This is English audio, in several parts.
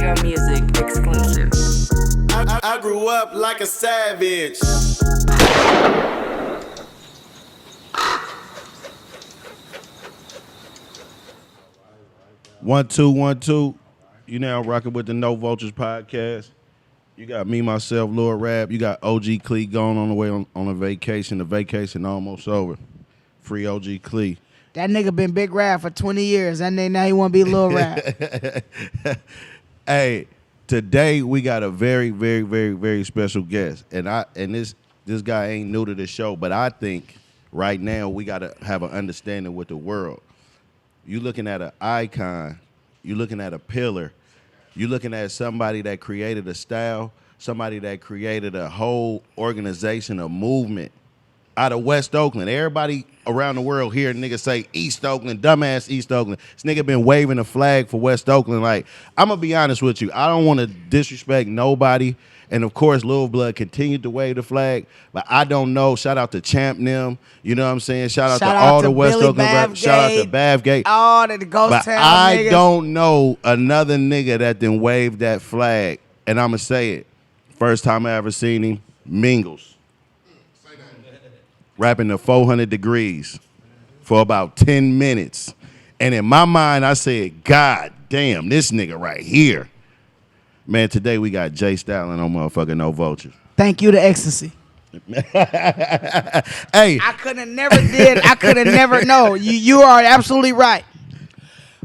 Diego Music exclusive. I grew up like a savage. One, two, 1, 2. You now rocking with the No Vultures podcast. You got me, myself, Lord Rap. You got OG Clee going on the way on a vacation. The vacation almost over. Free OG Clee. That nigga been Big Rap for 20 years. That nigga now he want to be Lil Rap. Hey, today we got a very, very, very, very special guest. And this guy ain't new to the show, but I think right now we got to have an understanding with the world. You looking at an icon. You looking at a pillar. You looking at somebody that created a style, somebody that created a whole organization, a movement out of West Oakland. Everybody around the world here, niggas say East Oakland, dumbass East Oakland. This nigga been waving a flag for West Oakland. Like, I'm going to be honest with you. I don't want to disrespect nobody. And, of course, Lil Blood continued to wave the flag. But I don't know. Shout out to Champ Nim. You know what I'm saying? Shout out to all the West Oakland rappers. Shout out to Bavgate. All the Ghost But Town I niggas. don't know another nigga that then waved that flag. And I'm going to say it. First time I ever seen him, Mingles. Rapping to 400 degrees for about 10 minutes. And in my mind, I said, God damn, this nigga right here. Man, today we got Jay Stalin on motherfucking No Vultures. Thank you to Ecstasy. Hey. I could have never, no, you are absolutely right.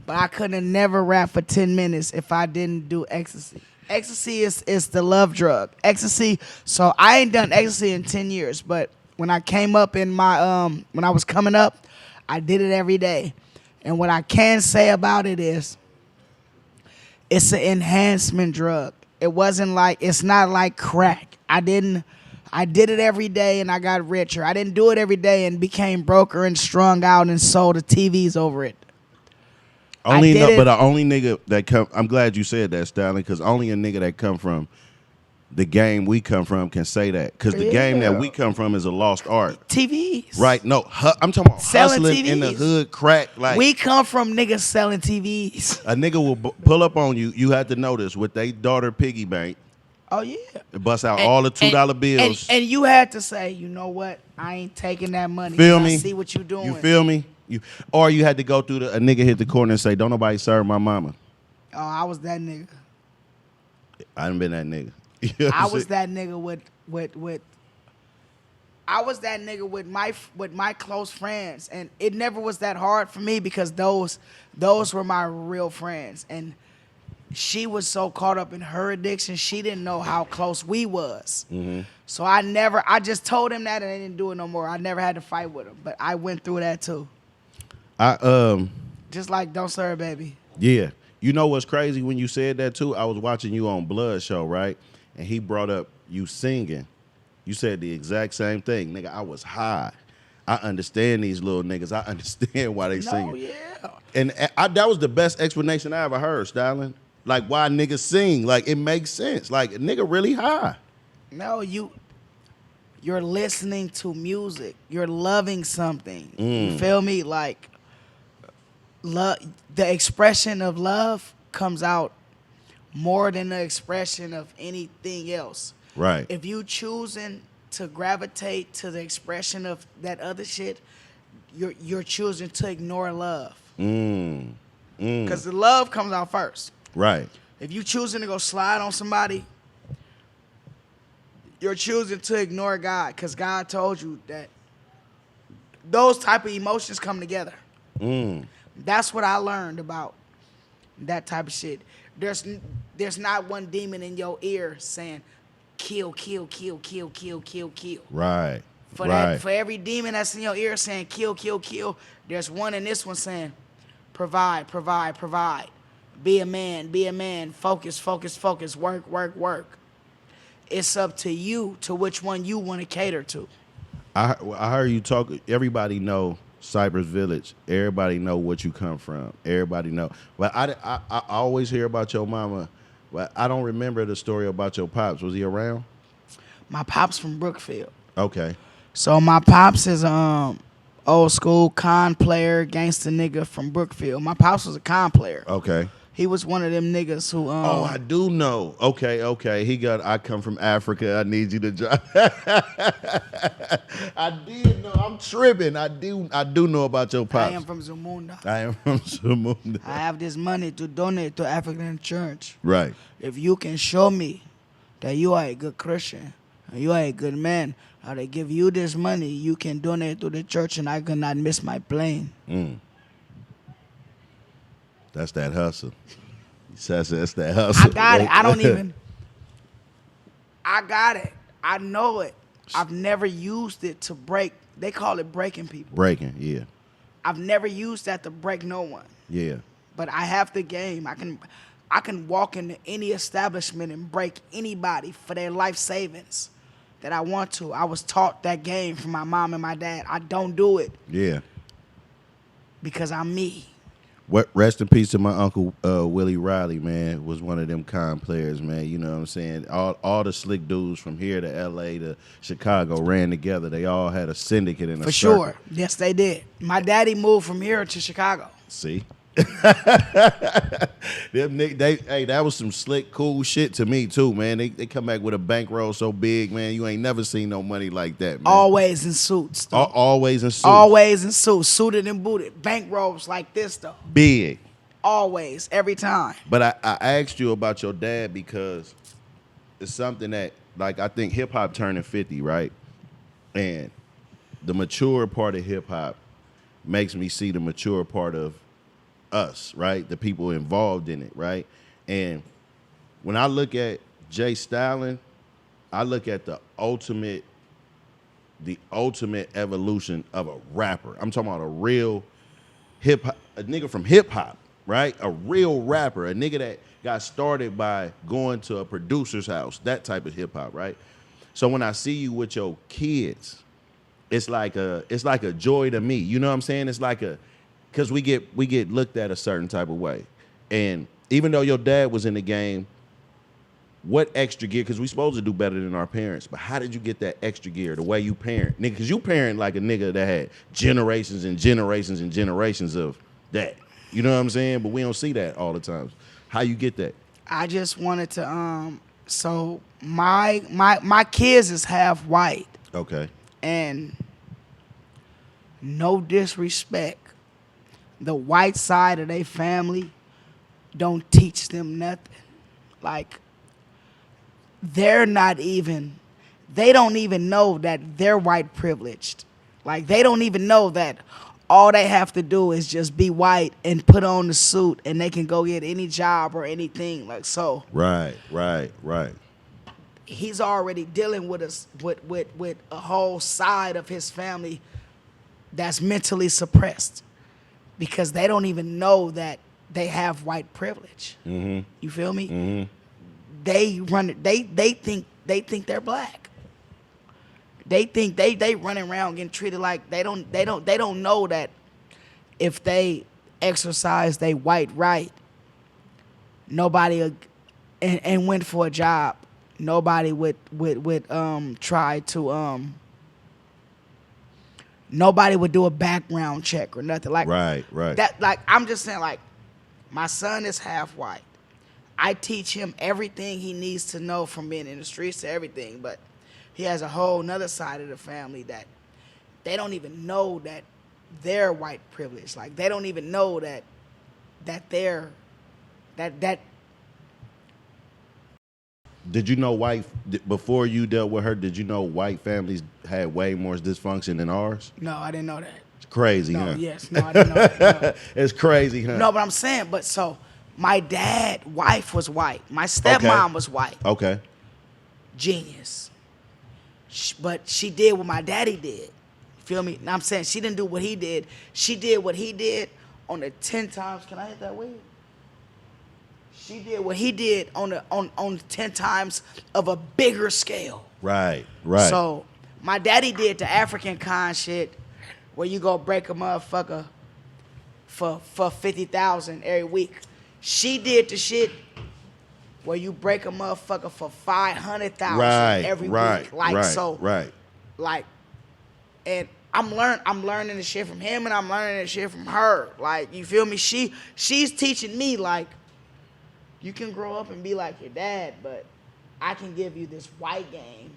But I could have never rap for 10 minutes if I didn't do Ecstasy. Ecstasy is the love drug. Ecstasy, so I ain't done Ecstasy in 10 years, but when I came up in my, when I was coming up, I did it every day. And what I can say about it is, it's an enhancement drug. It's not like crack. I did it every day and I got richer. I didn't do it every day and became broker and strung out and sold the TVs over it. The only nigga that come, I'm glad you said that, Stalin, because only a nigga that come from the game we come from can say that. Because the game that we come from is a lost art. TVs. Right, no, I'm talking about Selling hustling TVs. in the hood, crack. Like, we come from niggas selling TVs. a nigga will pull up on you. You had to know this with their daughter piggy bank. Oh, yeah. Bust out all the $2 bills. And you had to say, you know what? I ain't taking that money. Feel I me? see what you doing. You feel me? Or you had to go through a nigga hit the corner and say, don't nobody serve my mama. Oh, I was that nigga. I done been that nigga. You know what I I'm was saying? that nigga with my close friends, and it never was that hard for me because those were my real friends, and she was so caught up in her addiction she didn't know how close we was. Mm-hmm. So I just told him that and I didn't do it no more. I never had to fight with him, but I went through that too. Just like Don't Serve Baby. Yeah. You know what's crazy when you said that too? I was watching you on Blood Show, right? And he brought up you singing. You said the exact same thing. Nigga, I was high. I understand these little niggas. I understand why they singing. Yeah. And that was the best explanation I ever heard, Stalin. Like, why niggas sing. Like, it makes sense. Like, a nigga really high. No, you're listening to music. You're loving something. You feel me? Like, love, the expression of love comes out more than the expression of anything else. Right. If you choosing to gravitate to the expression of that other shit, you're choosing to ignore love. Because the love comes out first. Right. If you choosing to go slide on somebody, you're choosing to ignore God because God told you that those type of emotions come together. That's what I learned about that type of shit. There's not one demon in your ear saying, kill, kill, kill, kill, kill, kill, kill. Right. For every demon that's in your ear saying kill, kill, kill, there's one in this one saying provide, provide, provide. Be a man, focus, focus, focus, work, work, work. It's up to you to which one you want to cater to. I heard you talk. Everybody know Cypress Village. Everybody know what you come from. Everybody know. But I always hear about your mama, but I don't remember the story about your pops. Was he around? My pops from Brookfield. Okay. So my pops is old school con player, gangster nigga from Brookfield. My pops was a con player. Okay. He was one of them niggas who. Oh, I do know. Okay. He got. I come from Africa. I need you to drive. I did know. I'm tripping. I do know about your pops. I am from Zamunda. I am from Zamunda. I have this money to donate to African church. Right. If you can show me that you are a good Christian and you are a good man, I'll give you this money. You can donate to the church, and I cannot miss my plane. That's that hustle. That's that hustle. I got it. I don't even. I got it. I know it. I've never used it to break. They call it breaking people. Breaking, yeah. I've never used that to break no one. Yeah. But I have the game. I can walk into any establishment and break anybody for their life savings that I want to. I was taught that game from my mom and my dad. I don't do it. Yeah. Because I'm me. What? Rest in peace to my uncle Willie Riley, man. Was one of them kind players, man. You know what I'm saying? All the slick dudes from here to L.A. to Chicago ran together. They all had a syndicate in a For circle. sure. Yes, they did. My daddy moved from here to Chicago. See? That was some slick, cool shit to me too, man. They come back with a bankroll so big, man. You ain't never seen no money like that, man. Always in suits, though. Always in suits. Always in suits, suited and booted. Bankrolls like this, though. Big. Always, every time. But I asked you about your dad because it's something that, like, I think hip hop turning 50, right? And the mature part of hip hop makes me see the mature part of us, right? The people involved in it, right? And when I look at Jay Stalin, I look at the ultimate evolution of a rapper. I'm talking about a real a nigga from hip hop, right? A real rapper, a nigga that got started by going to a producer's house, that type of hip hop, right? So when I see you with your kids, it's like a joy to me. You know what I'm saying? It's like because we get looked at a certain type of way. And even though your dad was in the game, what extra gear, because we supposed to do better than our parents, but how did you get that extra gear, the way you parent? Nigga, because you parent like a nigga that had generations and generations and generations of that. You know what I'm saying? But we don't see that all the time. How you get that? I just wanted to, so my kids is half white. Okay. And no disrespect, the white side of their family don't teach them nothing. Like, they don't even know that they're white privileged. Like, they don't even know that all they have to do is just be white and put on the suit and they can go get any job or anything. Like, so. Right. He's already dealing with a whole side of his family that's mentally suppressed because they don't even know that they have white privilege. Mm-hmm. You feel me? Mm-hmm. They think they're black. They think they running around getting treated like they don't know that if they exercise their white right, nobody and went for a job, nobody would try to nobody would do a background check or nothing like right that. Like, I'm just saying, like, my son is half white. I teach him everything he needs to know from being in the streets to everything, but he has a whole nother side of the family that they don't even know that they're white privileged. Like, they don't even know that they're that. Did you know before you dealt with her, did you know white families had way more dysfunction than ours? No, I didn't know that. It's crazy, No, huh? yes, no, I didn't know that. No. It's crazy, huh? No, but I'm saying, so my dad's wife was white. My stepmom was white. Okay. Genius. But she did what my daddy did. Feel me? Now I'm saying she didn't do what he did. She did what he did on the 10 times. Can I hit that wave? She did what he did on 10 times of a bigger scale. Right. So my daddy did the African con shit where you go break a motherfucker for 50,000 every week. She did the shit where you break a motherfucker for 500,000 every week. Like, and I'm learning the shit from him and I'm learning the shit from her. Like, you feel me? She's teaching me, like, you can grow up and be like your dad, but I can give you this white game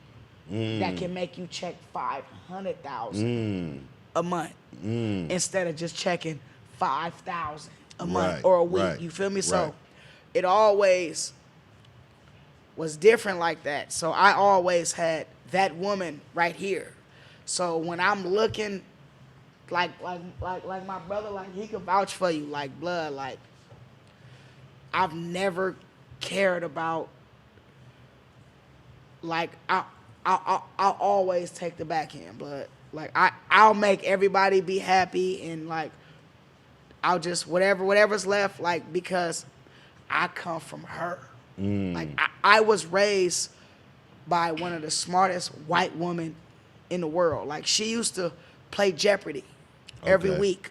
that can make you check 500,000 a month instead of just checking 5,000 a month Right, or a week. right, You feel me? right. So it always was different like that. So I always had that woman right here. So when I'm looking, like my brother, like he could vouch for you, like blood, like I've never cared about, like I'll always take the backhand, blood. Like I'll make everybody be happy, and like I'll just whatever's left, like because I come from her. Like I was raised by one of the smartest white women in the world. Like she used to play Jeopardy every Okay. week,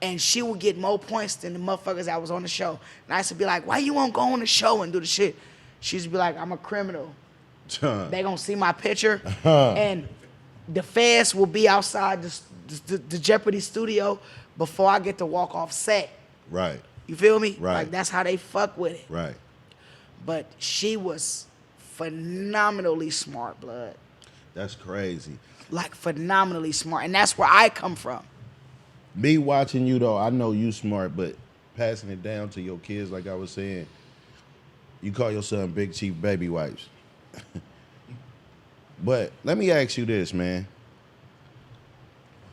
and she would get more points than the motherfuckers that was on the show. And I used to be like, "Why you won't go on the show and do the shit?" She used to be like, "I'm a criminal. They gonna see my picture, and the feds will be outside the Jeopardy studio before I get to walk off set." Right. You feel me? Right. Like that's how they fuck with it. Right. But she was phenomenally smart, blood. That's crazy. Like phenomenally smart, and that's where I come from. Me watching you though, I know you smart, but passing it down to your kids, like I was saying, you call your son Big Chief Baby Wipes. But let me ask you this, man.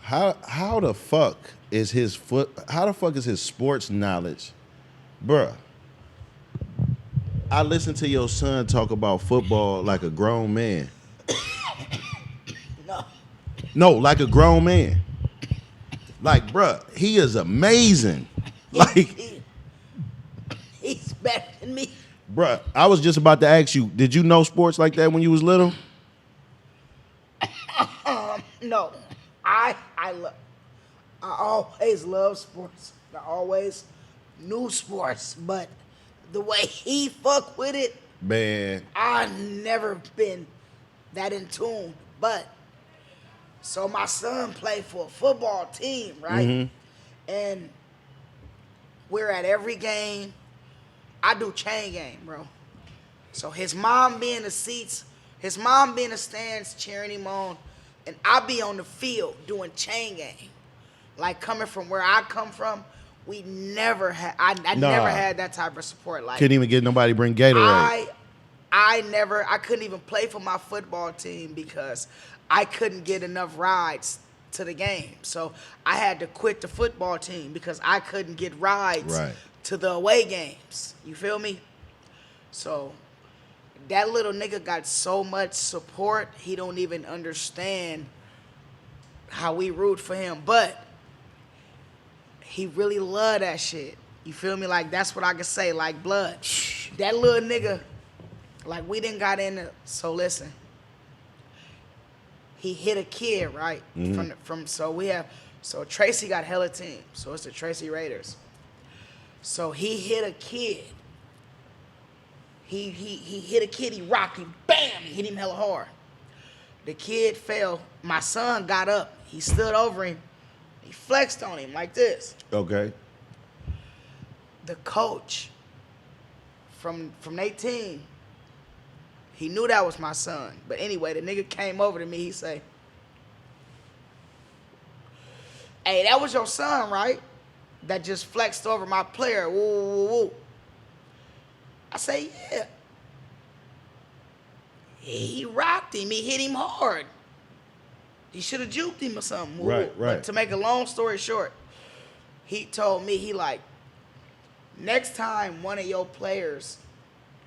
How the fuck is his sports knowledge? Bruh. I listened to your son talk about football like a grown man. No, like a grown man. Like, bruh, he is amazing. Like, He's better than me. bruh, I was just about to ask you, did you know sports like that when you was little? No, I always love sports. I always knew sports, but the way he fuck with it, Man, I never been that in tune. But so my son played for a football team, right? And we're at every game. I do chain game, bro. So his mom be in the seats, his mom be in the stands cheering him on, and I be on the field doing chain game. Like coming from where I come from, we never had. I never had that type of support. Like couldn't even get nobody bring Gatorade. I couldn't even play for my football team because I couldn't get enough rides to the game. So I had to quit the football team because I couldn't get rides Right. to the away games. You feel me? So that little nigga got so much support, he don't even understand how we root for him. But he really love that shit. You feel me? Like, that's what I can say. Like, blood. That little nigga, like, we didn't got in it. So, listen. He hit a kid, right? So Tracy got hella team. So, it's the Tracy Raiders. So, he hit a kid. He hit a kid. He rocked him. Bam! He hit him hella hard. The kid fell. My son got up. He stood over him. He flexed on him like this. Okay. The coach from 18, he knew that was my son. But anyway, the nigga came over to me. He say, "Hey, that was your son, right? That just flexed over my player. Woo, woo, woo." I say, "Yeah." He rocked him. He hit him hard. He should have juked him or something. Woo, Right, woo. right. But to make a long story short, he told me, he like, next time one of your players,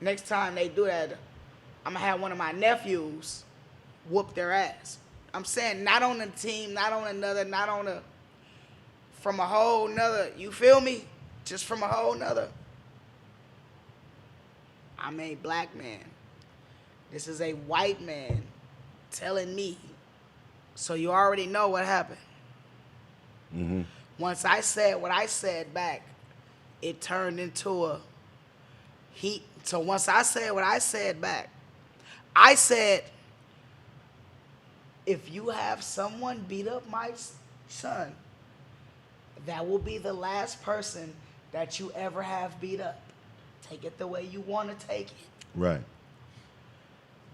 next time they do that, I'm going to have one of my nephews whoop their ass. I'm saying not on the team, not on another, not on a, from a whole nother, you feel me? Just from a whole nother. I'm a black man. This is a white man telling me. So you already know what happened. Mm-hmm. Once I said what I said back, it turned into a heat. So once I said what I said back, I said, if you have someone beat up my son, that will be the last person that you ever have beat up. Take it the way you want to take it. Right.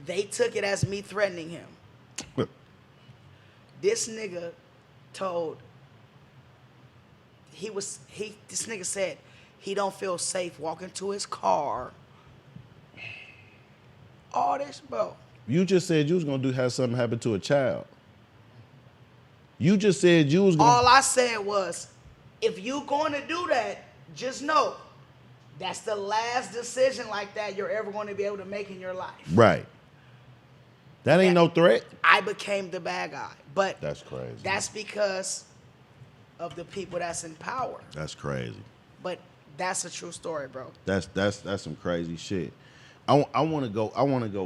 They took it as me threatening him. This nigga told, this nigga said he don't feel safe walking to his car. All this, bro. You just said you was gonna have something happen to a child. You just said you was gonna. All I said was, if you gonna do that, just know that's the last decision like that you're ever gonna be able to make in your life. Right. That ain't no threat. I became the bad guy. But That's crazy. That's because of the people that's in power. That's crazy. But that's a true story, bro. That's some crazy shit. I want to go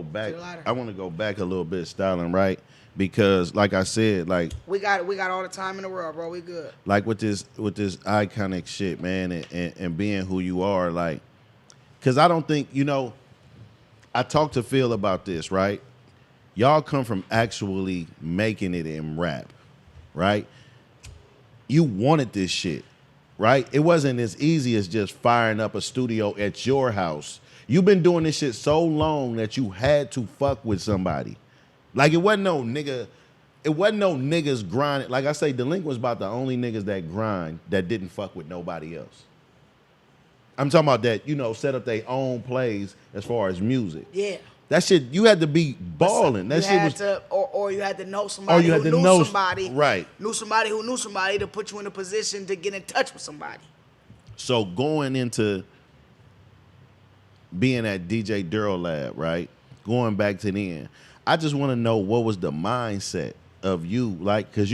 back. I want to go back a little bit, Stalin, right? Because like I said, like we got all the time in the world, bro. We good. Like with this iconic shit, man, and being who you are, like, because I don't think, I talked to Phil about this, right? Y'all come from actually making it in rap, right? You wanted this shit, right? It wasn't as easy as just firing up a studio at your house. You've been doing this shit so long that you had to fuck with somebody. Like, it wasn't no niggas grinding. Like I say, Delinquent's about the only niggas that grind that didn't fuck with nobody else. I'm talking about that, set up their own plays as far as music. Yeah. That shit, you had to be balling. That shit was, or you had to know somebody who knew somebody. Right. Knew somebody who knew somebody to put you in a position to get in touch with somebody. So going into being at DJ Daryl Lab, right? Going back to the end, I just want to know what was the mindset of you, like, because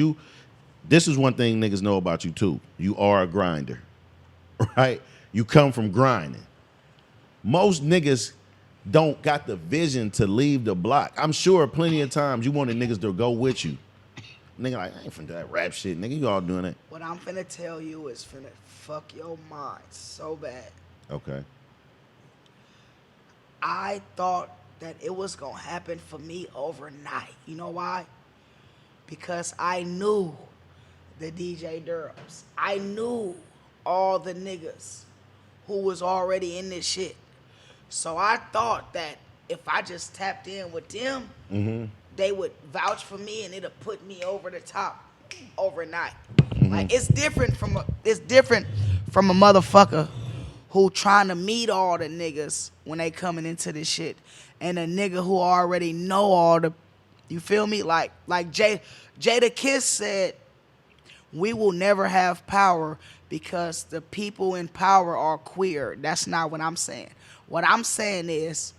this is one thing niggas know about you too. You are a grinder, right? You come from grinding. Most niggas don't got the vision to leave the block. I'm sure plenty of times you wanted niggas to go with you. Nigga, like, I ain't finna do that rap shit. Nigga, you all doing it. What I'm finna tell you is finna fuck your mind so bad. Okay. I thought that it was gonna happen for me overnight. You know why? Because I knew the DJ Durhams. I knew all the niggas who was already in this shit. So I thought that if I just tapped in with them, they would vouch for me and it'll put me over the top overnight. Like, it's different from a motherfucker who trying to meet all the niggas when they coming into this shit, and a nigga who already know all the, you feel me? Like Jada Kiss said, we will never have power because the people in power are queer. That's not what I'm saying. What I'm saying is,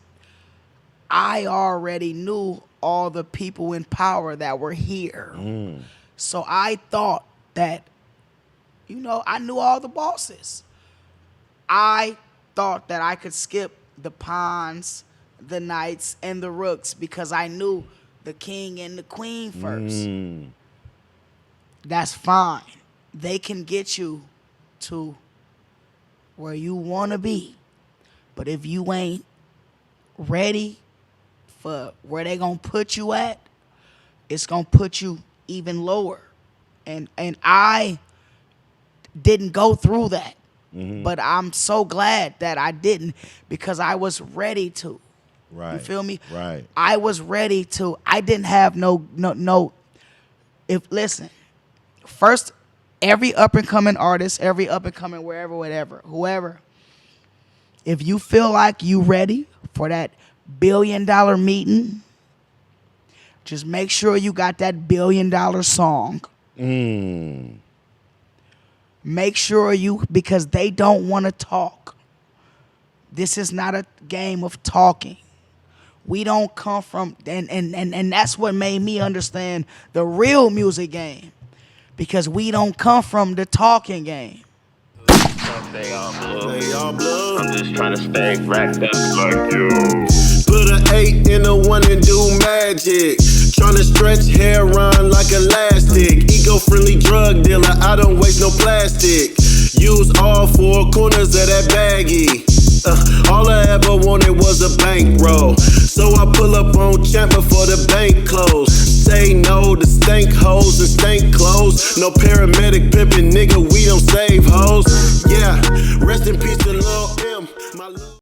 I already knew all the people in power that were here. So I thought that, I knew all the bosses. I thought that I could skip the pawns, the knights, and the rooks because I knew the king and the queen first. That's fine. They can get you to where you want to be. But if you ain't ready for where they gonna put you at, it's gonna put you even lower. And I didn't go through that. But I'm so glad that I didn't, because I was ready to. Right. You feel me? Right. I was ready to. I didn't have no. Listen, first, every up and coming artist, every up and coming wherever, whatever, whoever, if you feel like you ready for that $1 billion meeting, just make sure you got that $1 billion song. Make sure because they don't want to talk. This is not a game of talking. We don't come from, and that's what made me understand the real music game, because we don't come from the talking game. They all blue. I'm just trying to stay racked up like you. Put an 8 in a 1 and do magic. Tryna stretch hair on like elastic. Eco-friendly drug dealer, I don't waste no plastic. Use all 4 corners of that baggie. All I ever wanted was a bankroll. So I pull up on Champ before the bank close. Say no to stank hoes and stank clothes. No paramedic pimpin', nigga, we don't save hoes. Yeah, rest in peace to Lil'